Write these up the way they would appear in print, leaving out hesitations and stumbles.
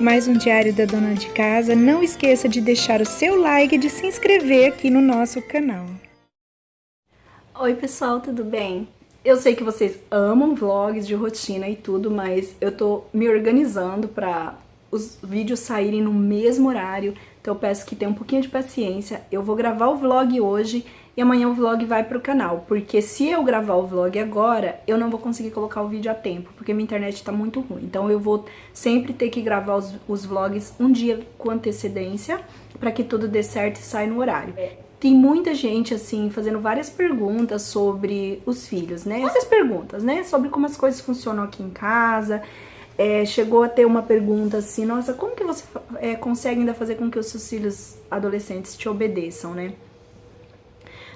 mais um Diário da Dona de Casa. Não esqueça de deixar o seu like e de se inscrever aqui no nosso canal. Oi pessoal, tudo bem? Eu sei que vocês amam vlogs de rotina e tudo, mas eu tô me organizando para os vídeos saírem no mesmo horário, então eu peço que tenha um pouquinho de paciência. Eu vou gravar o vlog hoje e amanhã o vlog vai pro canal, porque se eu gravar o vlog agora, eu não vou conseguir colocar o vídeo a tempo, porque minha internet tá muito ruim. Então eu vou sempre ter que gravar os vlogs um dia com antecedência, para que tudo dê certo e saia no horário. Tem muita gente, assim, fazendo várias perguntas sobre os filhos, né? Várias perguntas, né? Sobre como as coisas funcionam aqui em casa. Chegou a ter uma pergunta assim, nossa, como que você consegue ainda fazer com que os seus filhos adolescentes te obedeçam, né?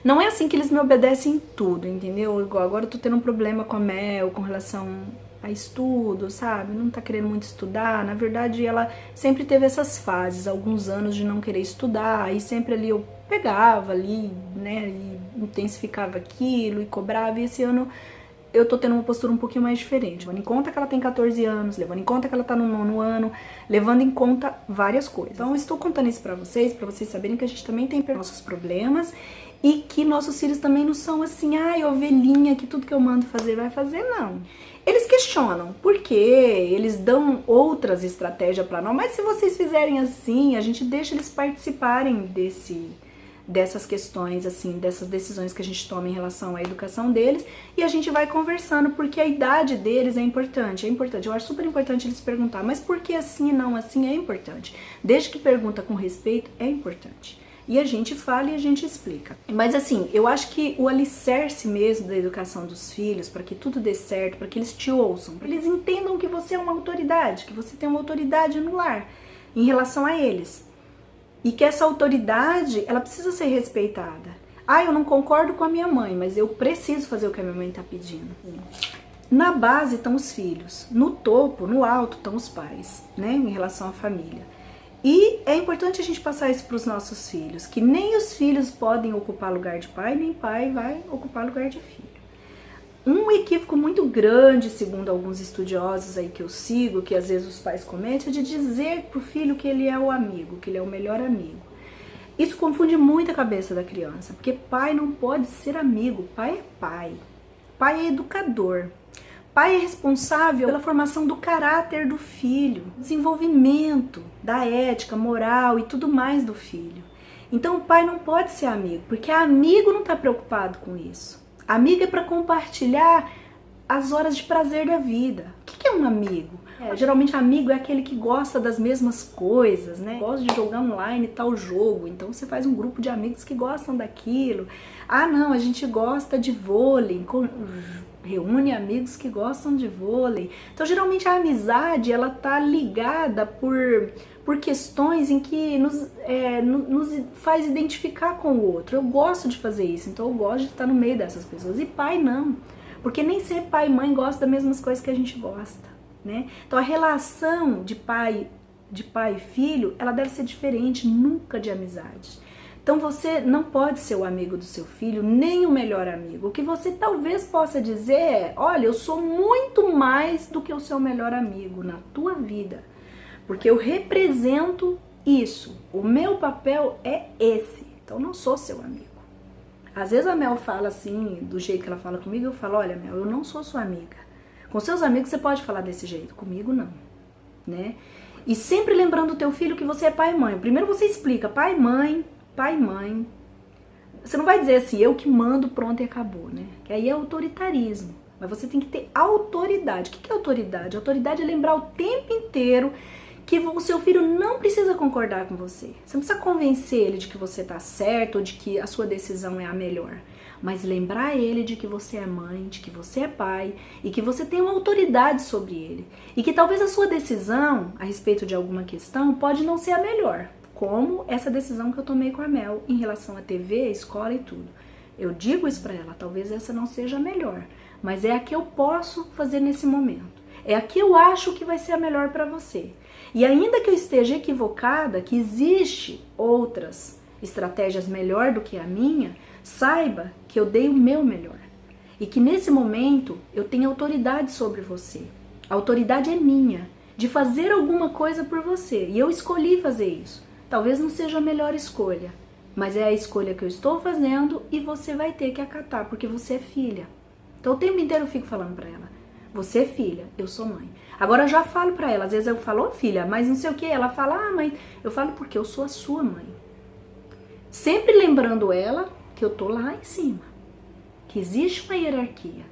Não é assim que eles me obedecem em tudo, entendeu? Igual agora eu tô tendo um problema com a Mel, com relação a estudo, sabe? Não tá querendo muito estudar. Na verdade, ela sempre teve essas fases, alguns anos de não querer estudar, e sempre ali eu pegava ali, né, e intensificava aquilo e cobrava, e esse ano eu tô tendo uma postura um pouquinho mais diferente, levando em conta que ela tem 14 anos, levando em conta que ela tá no 9º ano, levando em conta várias coisas. Então eu estou contando isso pra vocês saberem que a gente também tem nossos problemas e que nossos filhos também não são assim, ai, ovelhinha, que tudo que eu mando fazer vai fazer, não. Eles questionam, porque eles dão outras estratégias pra nós, mas se vocês fizerem assim, a gente deixa eles participarem dessas questões, assim, dessas decisões que a gente toma em relação à educação deles, e a gente vai conversando, porque a idade deles é importante, eu acho super importante eles perguntar, mas por que assim, não assim, é importante, desde que pergunta com respeito, é importante, e a gente fala e a gente explica. Mas assim, eu acho que o alicerce mesmo da educação dos filhos, para que tudo dê certo, para que eles te ouçam, para que eles entendam que você é uma autoridade, que você tem uma autoridade no lar, em relação a eles, e que essa autoridade, ela precisa ser respeitada. Ah, eu não concordo com a minha mãe, mas eu preciso fazer o que a minha mãe está pedindo. Na base estão os filhos, no topo, no alto estão os pais, né, em relação à família. E é importante a gente passar isso para os nossos filhos, que nem os filhos podem ocupar lugar de pai, nem pai vai ocupar lugar de filho. Um equívoco muito grande, segundo alguns estudiosos aí que eu sigo, que às vezes os pais cometem, é de dizer pro filho que ele é o amigo, que ele é o melhor amigo. Isso confunde muito a cabeça da criança, porque pai não pode ser amigo, pai é pai. Pai é educador. Pai é responsável pela formação do caráter do filho, desenvolvimento da ética, moral e tudo mais do filho. Então o pai não pode ser amigo, porque amigo não está preocupado com isso. Amigo é para compartilhar as horas de prazer da vida. O que é um amigo? Geralmente amigo é aquele que gosta das mesmas coisas, né? Gosta de jogar online tal jogo, então você faz um grupo de amigos que gostam daquilo. Ah não, a gente gosta de vôlei, reúne amigos que gostam de vôlei. Então geralmente a amizade, ela tá ligada por questões em que nos faz identificar com o outro. Eu gosto de fazer isso, então eu gosto de estar no meio dessas pessoas. E pai não, porque nem sempre pai e mãe gostam das mesmas coisas que a gente gosta, né? Então a relação de pai e filho, ela deve ser diferente, nunca de amizade. Então você não pode ser o amigo do seu filho, nem o melhor amigo. O que você talvez possa dizer é, olha, eu sou muito mais do que o seu melhor amigo na tua vida, porque eu represento isso, o meu papel é esse, então eu não sou seu amigo. Às vezes a Mel fala assim, do jeito que ela fala comigo, eu falo, olha Mel, eu não sou sua amiga. Com seus amigos você pode falar desse jeito, comigo não, né? E sempre lembrando o teu filho que você é pai e mãe. Primeiro você explica, pai e mãe. Você não vai dizer assim, eu que mando, pronto e acabou, né? Que aí é autoritarismo. Mas você tem que ter autoridade. O que é autoridade? Autoridade é lembrar o tempo inteiro que o seu filho não precisa concordar com você. Você não precisa convencer ele de que você tá certo ou de que a sua decisão é a melhor. Mas lembrar ele de que você é mãe, de que você é pai e que você tem uma autoridade sobre ele. E que talvez a sua decisão a respeito de alguma questão pode não ser a melhor. Como essa decisão que eu tomei com a Mel em relação à TV, à escola e tudo. Eu digo isso pra ela, talvez essa não seja a melhor, mas é a que eu posso fazer nesse momento. É a que eu acho que vai ser a melhor pra você. E ainda que eu esteja equivocada, que existe outras estratégias melhor do que a minha, saiba que eu dei o meu melhor. E que nesse momento eu tenho autoridade sobre você. A autoridade é minha. de fazer alguma coisa por você. E eu escolhi fazer isso. Talvez não seja a melhor escolha, mas é a escolha que eu estou fazendo e você vai ter que acatar, porque você é filha. Então o tempo inteiro eu fico falando pra ela, você é filha, eu sou mãe. Agora eu já falo pra ela, às vezes eu falo, filha, mas não sei o que, ela fala, mãe, eu falo porque eu sou a sua mãe. Sempre lembrando ela que eu tô lá em cima, que existe uma hierarquia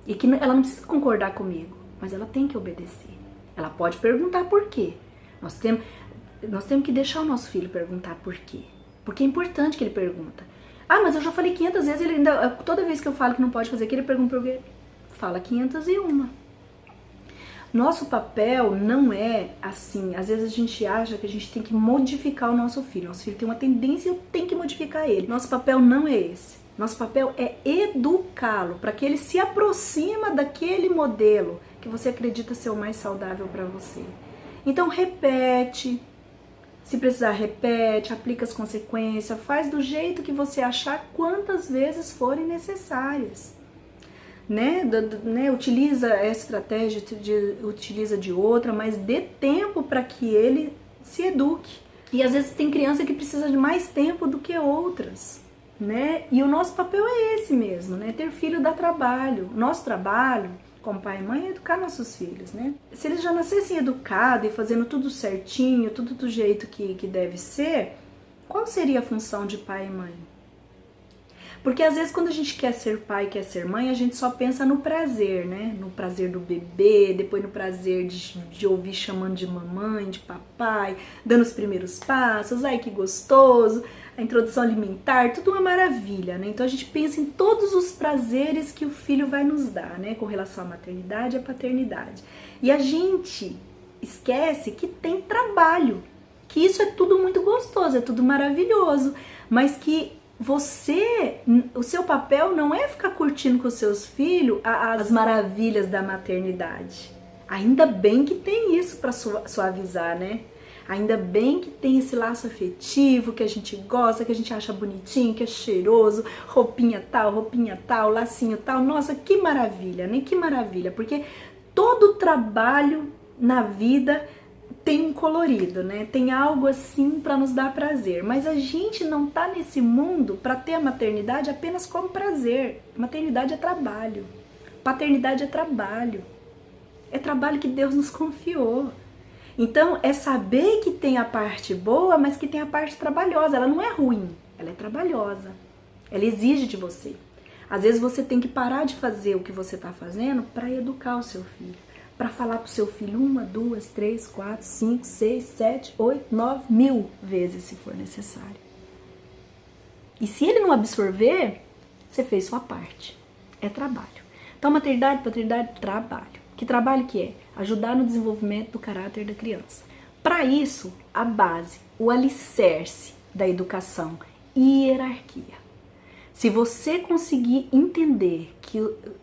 e que ela não precisa concordar comigo, mas ela tem que obedecer. Ela pode perguntar por quê. Nós temos que deixar o nosso filho perguntar por quê. Porque é importante que ele pergunta. Mas eu já falei 500 vezes, ele ainda, toda vez que eu falo que não pode fazer aquilo, ele pergunta por quê. Fala 501. Nosso papel não é assim. Às vezes a gente acha que a gente tem que modificar o nosso filho. Nosso filho tem uma tendência e eu tenho que modificar ele. Nosso papel não é esse. Nosso papel é educá-lo para que ele se aproxima daquele modelo que você acredita ser o mais saudável para você. Então repete, se precisar repete, aplica as consequências, faz do jeito que você achar quantas vezes forem necessárias. Utiliza essa estratégia, utiliza de outra, mas dê tempo para que ele se eduque. E às vezes tem criança que precisa de mais tempo do que outras, né? E o nosso papel é esse mesmo, né? Ter filho dá trabalho. Nosso trabalho, como pai e mãe, é educar nossos filhos, né? Se eles já nascessem educados e fazendo tudo certinho, tudo do jeito que deve ser, qual seria a função de pai e mãe? Porque às vezes quando a gente quer ser pai, quer ser mãe, a gente só pensa no prazer, né? No prazer do bebê, depois no prazer de ouvir chamando de mamãe, de papai, dando os primeiros passos, ai que gostoso, a introdução alimentar, tudo uma maravilha, né? Então a gente pensa em todos os prazeres que o filho vai nos dar, né? Com relação à maternidade e à paternidade. E a gente esquece que tem trabalho, que isso é tudo muito gostoso, é tudo maravilhoso, mas que o seu papel não é ficar curtindo com os seus filhos as maravilhas da maternidade. Ainda bem que tem isso para suavizar, né? Ainda bem que tem esse laço afetivo que a gente gosta, que a gente acha bonitinho, que é cheiroso, roupinha tal, lacinho tal. Nossa, que maravilha, né? Que maravilha, porque todo trabalho na vida tem um colorido, né? Tem algo assim para nos dar prazer. Mas a gente não tá nesse mundo para ter a maternidade apenas como prazer. Maternidade é trabalho. Paternidade é trabalho. É trabalho que Deus nos confiou. Então, é saber que tem a parte boa, mas que tem a parte trabalhosa. Ela não é ruim, ela é trabalhosa. Ela exige de você. Às vezes você tem que parar de fazer o que você está fazendo para educar o seu filho. Para falar pro seu filho 1, 2, 3, 4, 5, 6, 7, 8, 9, 1000 vezes se for necessário. E se ele não absorver, você fez sua parte. É trabalho. Então, maternidade, paternidade, trabalho. Que trabalho que é? Ajudar no desenvolvimento do caráter da criança. Para isso, a base, o alicerce da educação, hierarquia. Se você conseguir entender que...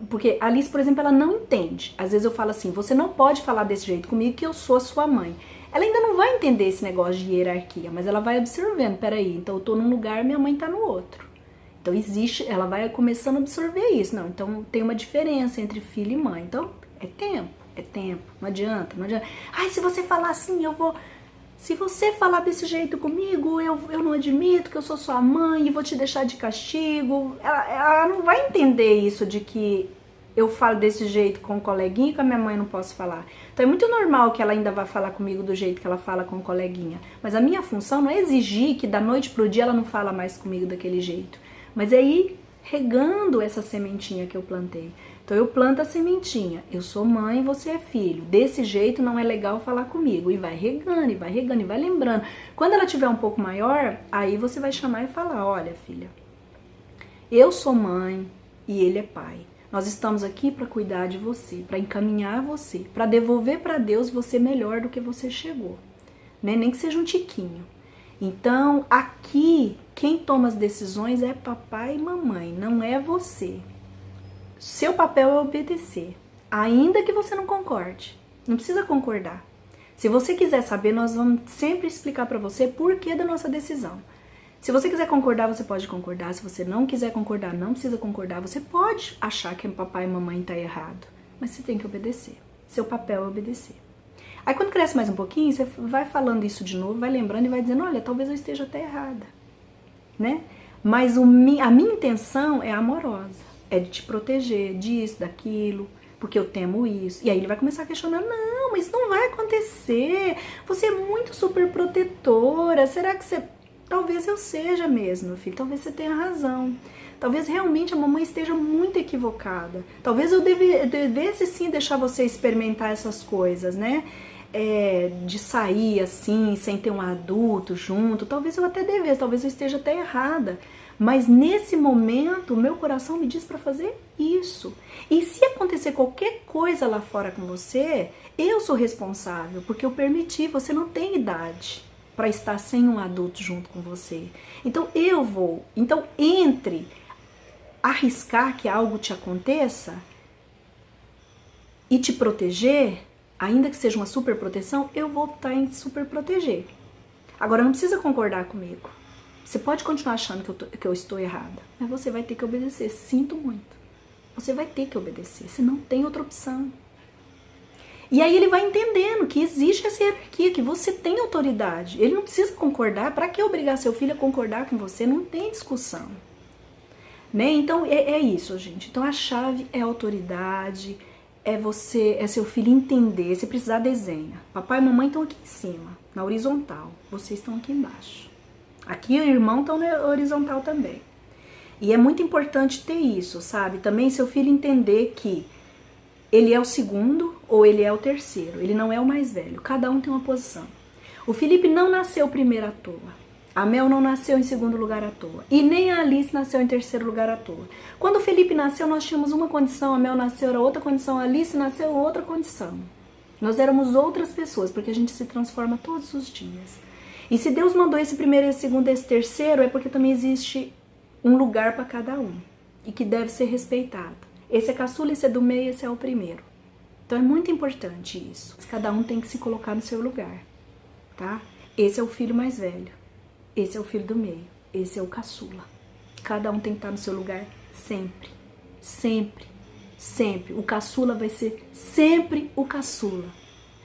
Porque a Alice, por exemplo, ela não entende. Às vezes eu falo assim, você não pode falar desse jeito comigo que eu sou a sua mãe. Ela ainda não vai entender esse negócio de hierarquia, mas ela vai absorvendo. Peraí, então eu tô num lugar, minha mãe tá no outro. Então existe, ela vai começando a absorver isso. Não, então tem uma diferença entre filho e mãe. Então é tempo. Não adianta. Ai, se você falar assim, eu vou... Se você falar desse jeito comigo, eu não admito que eu sou sua mãe e vou te deixar de castigo. Ela não vai entender isso de que eu falo desse jeito com o coleguinha e com a minha mãe eu não posso falar. Então é muito normal que ela ainda vá falar comigo do jeito que ela fala com o coleguinha. Mas a minha função não é exigir que da noite pro dia ela não fala mais comigo daquele jeito. Mas é ir regando essa sementinha que eu plantei. Então eu planto a sementinha, eu sou mãe, você é filho, desse jeito não é legal falar comigo, e vai regando, e vai lembrando. Quando ela tiver um pouco maior, aí você vai chamar e falar, olha filha, eu sou mãe e ele é pai. Nós estamos aqui para cuidar de você, para encaminhar você, para devolver para Deus você melhor do que você chegou, né? Nem que seja um tiquinho. Então aqui, quem toma as decisões é papai e mamãe, não é você. Seu papel é obedecer, ainda que você não concorde. Não precisa concordar. Se você quiser saber, nós vamos sempre explicar para você por que da nossa decisão. Se você quiser concordar, você pode concordar. Se você não quiser concordar, não precisa concordar. Você pode achar que papai e mamãe tá errado, mas você tem que obedecer. Seu papel é obedecer. Aí quando cresce mais um pouquinho, você vai falando isso de novo, vai lembrando e vai dizendo, olha, talvez eu esteja até errada, né? Mas a minha intenção é amorosa, é de te proteger disso, daquilo, porque eu temo isso. E aí ele vai começar a questionar, não, mas não vai acontecer, você é muito super protetora, será que você... Talvez eu seja mesmo, filho, talvez você tenha razão. Talvez realmente a mamãe esteja muito equivocada. Talvez eu devesse sim deixar você experimentar essas coisas, né? De sair assim, sem ter um adulto junto. Talvez eu até devesse, talvez eu esteja até errada. Mas nesse momento, o meu coração me diz para fazer isso. E se acontecer qualquer coisa lá fora com você, eu sou responsável, porque eu permiti, você não tem idade para estar sem um adulto junto com você. Então eu vou. Então entre arriscar que algo te aconteça e te proteger, ainda que seja uma super proteção, eu vou optar em super proteger. Agora não precisa concordar comigo. Você pode continuar achando que eu estou errada, mas você vai ter que obedecer. Sinto muito. Você vai ter que obedecer. Você não tem outra opção. E aí ele vai entendendo que existe essa hierarquia, que você tem autoridade. Ele não precisa concordar. Para que obrigar seu filho a concordar com você? Não tem discussão. Né? Então é isso, gente. Então a chave é a autoridade, é seu filho entender. Se precisar, desenha. Papai e mamãe estão aqui em cima, na horizontal. Vocês estão aqui embaixo. Aqui o irmão está na horizontal também. E é muito importante ter isso, sabe? Também seu filho entender que ele é o segundo ou ele é o terceiro. Ele não é o mais velho. Cada um tem uma posição. O Felipe não nasceu primeiro à toa. A Mel não nasceu em segundo lugar à toa. E nem a Alice nasceu em terceiro lugar à toa. Quando o Felipe nasceu, nós tínhamos uma condição, a Mel nasceu era outra condição, a Alice nasceu outra condição. Nós éramos outras pessoas, porque a gente se transforma todos os dias. E se Deus mandou esse primeiro, esse segundo, esse terceiro, é porque também existe um lugar para cada um. E que deve ser respeitado. Esse é caçula, esse é do meio, esse é o primeiro. Então é muito importante isso. Cada um tem que se colocar no seu lugar, tá? Esse é o filho mais velho. Esse é o filho do meio, esse é o caçula. Cada um tem que estar no seu lugar sempre, sempre, sempre. O caçula vai ser sempre o caçula.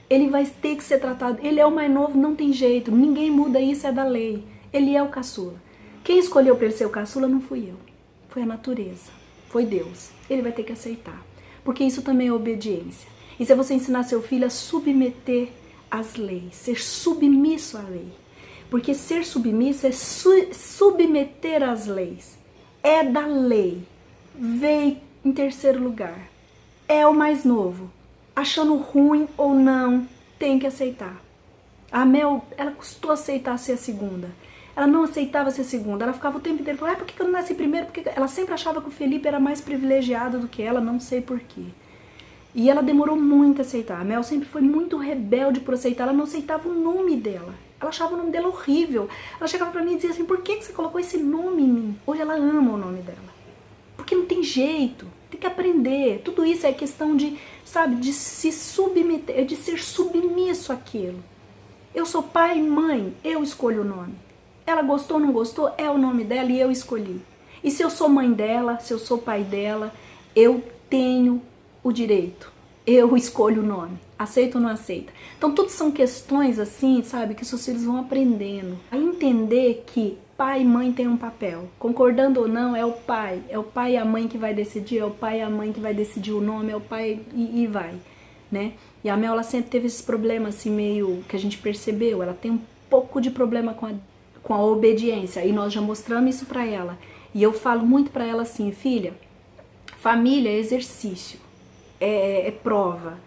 Ele vai ter que ser tratado, ele é o mais novo, não tem jeito, ninguém muda isso, é da lei. Ele é o caçula. Quem escolheu para ele ser o caçula não fui eu, foi a natureza, foi Deus. Ele vai ter que aceitar, porque isso também é obediência. Isso é você ensinar seu filho a submeter às leis, ser submisso à lei. Porque ser submisso é submeter às leis. É da lei. Veio em terceiro lugar. É o mais novo. Achando ruim ou não, tem que aceitar. A Mel, ela custou aceitar ser a segunda. Ela não aceitava ser a segunda. Ela ficava o tempo inteiro falando, por que eu não nasci primeiro? Porque ela sempre achava que o Felipe era mais privilegiado do que ela, não sei porquê. E ela demorou muito a aceitar. A Mel sempre foi muito rebelde por aceitar. Ela não aceitava o nome dela. Ela achava o nome dela horrível. Ela chegava pra mim e dizia assim, por que você colocou esse nome em mim? Hoje ela ama o nome dela. Porque não tem jeito. Tem que aprender. Tudo isso é questão de, sabe, de se submeter, de ser submisso àquilo. Eu sou pai e mãe, eu escolho o nome. Ela gostou ou não gostou, é o nome dela e eu escolhi. E se eu sou mãe dela, se eu sou pai dela, eu tenho o direito. Eu escolho o nome. Aceita ou não aceita? Então tudo são questões assim, sabe, que seus filhos vão aprendendo. A entender que pai e mãe têm um papel. Concordando ou não, é o pai. É o pai e a mãe que vai decidir, é o pai e a mãe que vai decidir o nome, é o pai e vai, né? E a Mel, ela sempre teve esse problema assim meio que a gente percebeu. Ela tem um pouco de problema com a obediência. E nós já mostramos isso pra ela. E eu falo muito pra ela assim, filha, família é exercício. É prova,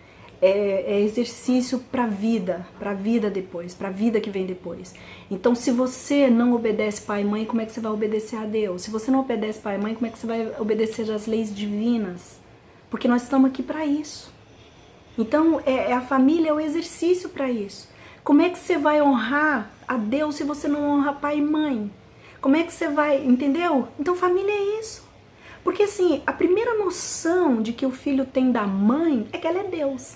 é exercício para a vida depois, para a vida que vem depois. Então, se você não obedece pai e mãe, como é que você vai obedecer a Deus? Se você não obedece pai e mãe, como é que você vai obedecer às leis divinas? Porque nós estamos aqui para isso. Então, a família é o exercício para isso. Como é que você vai honrar a Deus se você não honra pai e mãe? Como é que você vai, entendeu? Então, família é isso. Porque assim, a primeira noção de que o filho tem da mãe é que ela é Deus.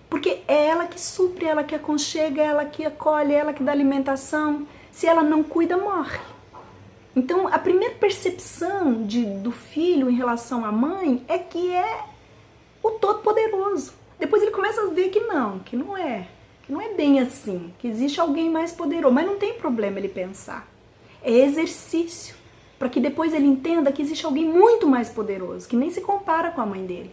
Porque é ela que supre, ela que aconchega, ela que acolhe, ela que dá alimentação. Se ela não cuida, morre. Então, a primeira percepção do filho em relação à mãe é que é o Todo-Poderoso. Depois ele começa a ver que não é bem assim, que existe alguém mais poderoso, mas não tem problema ele pensar. É exercício, para que depois ele entenda que existe alguém muito mais poderoso, que nem se compara com a mãe dele.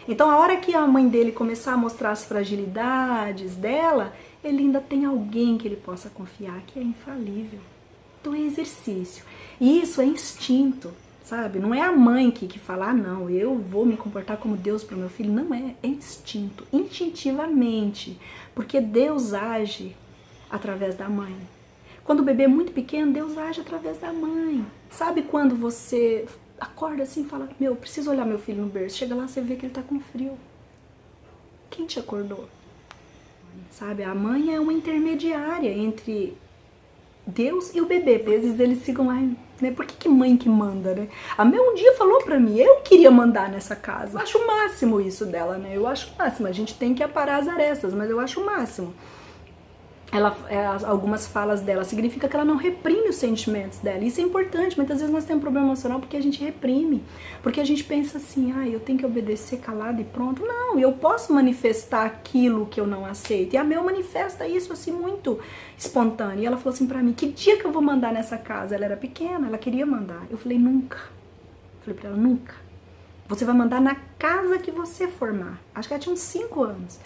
Então a hora que a mãe dele começar a mostrar as fragilidades dela, ele ainda tem alguém que ele possa confiar, que é infalível. Então é exercício. E isso é instinto, sabe? Não é a mãe que fala, não, eu vou me comportar como Deus para o meu filho. Não é, é instinto, instintivamente. Porque Deus age através da mãe. Quando o bebê é muito pequeno, Deus age através da mãe. Sabe quando você acorda assim e fala, meu, preciso olhar meu filho no berço. Chega lá, você vê que ele tá com frio. Quem te acordou? Sabe, a mãe é uma intermediária entre Deus e o bebê. Às vezes eles ficam lá, né? Por que mãe que manda, né? A Mel um dia falou pra mim, eu queria mandar nessa casa. Eu acho o máximo isso dela, né? Eu acho o máximo. A gente tem que aparar as arestas, mas eu acho o máximo. Algumas falas dela significa que ela não reprime os sentimentos dela. Isso é importante. Muitas vezes nós temos um problema emocional porque a gente reprime. Porque a gente pensa assim, eu tenho que obedecer calado e pronto. Não, eu posso manifestar aquilo que eu não aceito. E a Mel manifesta isso assim muito espontâneo. E ela falou assim pra mim, que dia que eu vou mandar nessa casa? Ela era pequena, ela queria mandar. Eu falei, nunca. Falei pra ela, nunca. Você vai mandar na casa que você formar. Acho que ela tinha uns 5 anos.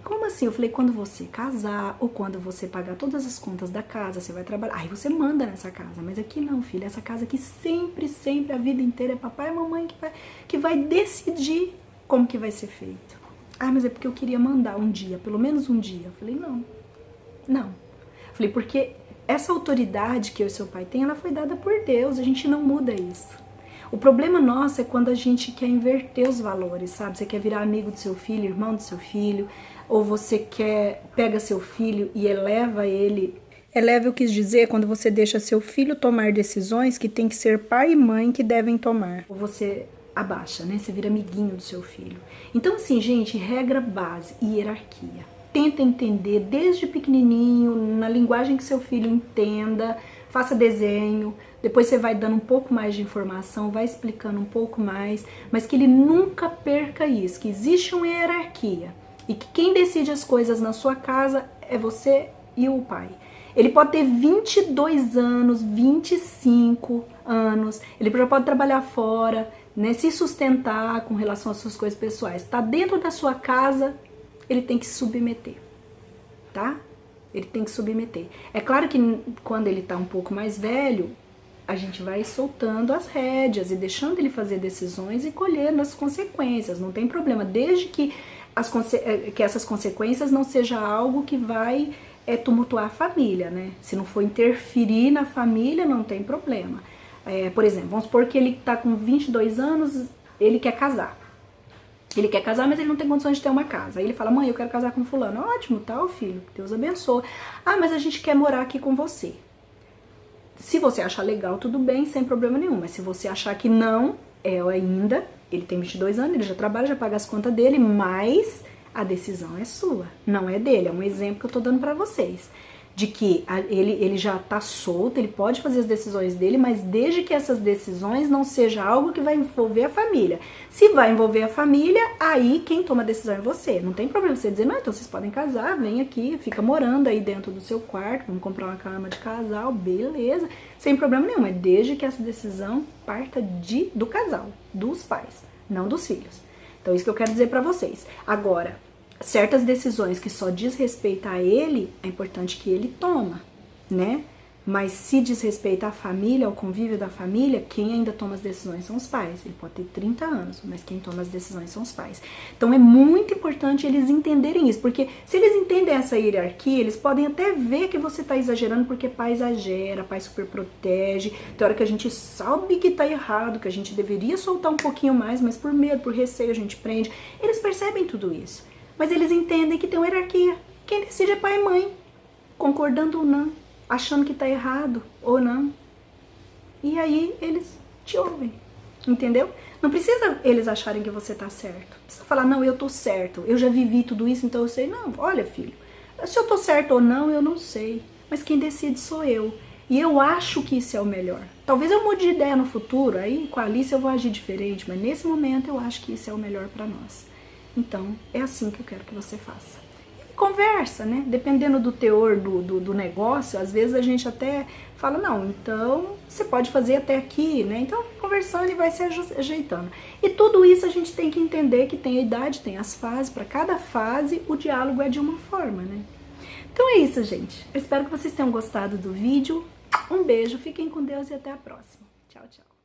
Como assim? Eu falei, quando você casar ou quando você pagar todas as contas da casa, você vai trabalhar. Aí você manda nessa casa. Mas aqui não, filha. Essa casa aqui sempre, sempre, a vida inteira é papai e mamãe que vai decidir como que vai ser feito. Mas é porque eu queria mandar um dia, pelo menos um dia. Eu falei, não. Eu falei, porque essa autoridade que eu e seu pai tem, ela foi dada por Deus. A gente não muda isso. O problema nosso é quando a gente quer inverter os valores, sabe? Você quer virar amigo do seu filho, irmão do seu filho, ou você pega seu filho e eleva ele. Eleva, eu quis dizer, quando você deixa seu filho tomar decisões que tem que ser pai e mãe que devem tomar. Ou você abaixa, né? Você vira amiguinho do seu filho. Então, assim, gente, regra base, hierarquia. Tenta entender desde pequenininho, na linguagem que seu filho entenda, faça desenho, depois você vai dando um pouco mais de informação, vai explicando um pouco mais, mas que ele nunca perca isso, que existe uma hierarquia e que quem decide as coisas na sua casa é você e o pai. Ele pode ter 22 anos, 25 anos, ele já pode trabalhar fora, né, se sustentar com relação às suas coisas pessoais. Está dentro da sua casa, ele tem que se submeter, tá? Ele tem que submeter. É claro que quando ele tá um pouco mais velho, a gente vai soltando as rédeas e deixando ele fazer decisões e colhendo as consequências. Não tem problema, desde que essas consequências não seja algo que vai tumultuar a família, né? Se não for interferir na família, não tem problema. Por exemplo, vamos supor que ele tá com 22 anos, ele quer casar. Ele quer casar, mas ele não tem condições de ter uma casa. Aí ele fala, mãe, eu quero casar com fulano. Ótimo, tá, filho, Deus abençoe. Mas a gente quer morar aqui com você. Se você achar legal, tudo bem, sem problema nenhum. Mas se você achar que não, ele tem 22 anos, ele já trabalha, já paga as contas dele, mas a decisão é sua, não é dele. É um exemplo que eu tô dando pra vocês. De que ele já tá solto, ele pode fazer as decisões dele, mas desde que essas decisões não seja algo que vai envolver a família. Se vai envolver a família, aí quem toma a decisão é você. Não tem problema você dizer, não, então vocês podem casar, vem aqui, fica morando aí dentro do seu quarto, vamos comprar uma cama de casal, beleza, sem problema nenhum. É desde que essa decisão parta do casal, dos pais, não dos filhos. Então isso que eu quero dizer pra vocês. Agora, certas decisões que só diz respeito a ele, é importante que ele toma, né? Mas se diz respeito à família, ao convívio da família, quem ainda toma as decisões são os pais. Ele pode ter 30 anos, mas quem toma as decisões são os pais. Então é muito importante eles entenderem isso, porque se eles entendem essa hierarquia, eles podem até ver que você tá exagerando, porque pai exagera, pai super protege, tem hora que a gente sabe que tá errado, que a gente deveria soltar um pouquinho mais, mas por medo, por receio a gente prende. Eles percebem tudo isso. Mas eles entendem que tem uma hierarquia. Quem decide é pai e mãe, concordando ou não, achando que tá errado ou não. E aí eles te ouvem, entendeu? Não precisa eles acharem que você tá certo. Precisa falar, não, eu tô certo, eu já vivi tudo isso, então eu sei. Não, olha, filho, se eu tô certo ou não, eu não sei. Mas quem decide sou eu. E eu acho que isso é o melhor. Talvez eu mude de ideia no futuro, aí com a Alice eu vou agir diferente, mas nesse momento eu acho que isso é o melhor pra nós. Então, é assim que eu quero que você faça. Conversa, né? Dependendo do teor do negócio, às vezes a gente até fala, não, então você pode fazer até aqui, né? Então, conversando e vai se ajeitando. E tudo isso a gente tem que entender que tem a idade, tem as fases, para cada fase o diálogo é de uma forma, né? Então é isso, gente. Eu espero que vocês tenham gostado do vídeo. Um beijo, fiquem com Deus e até a próxima. Tchau, tchau.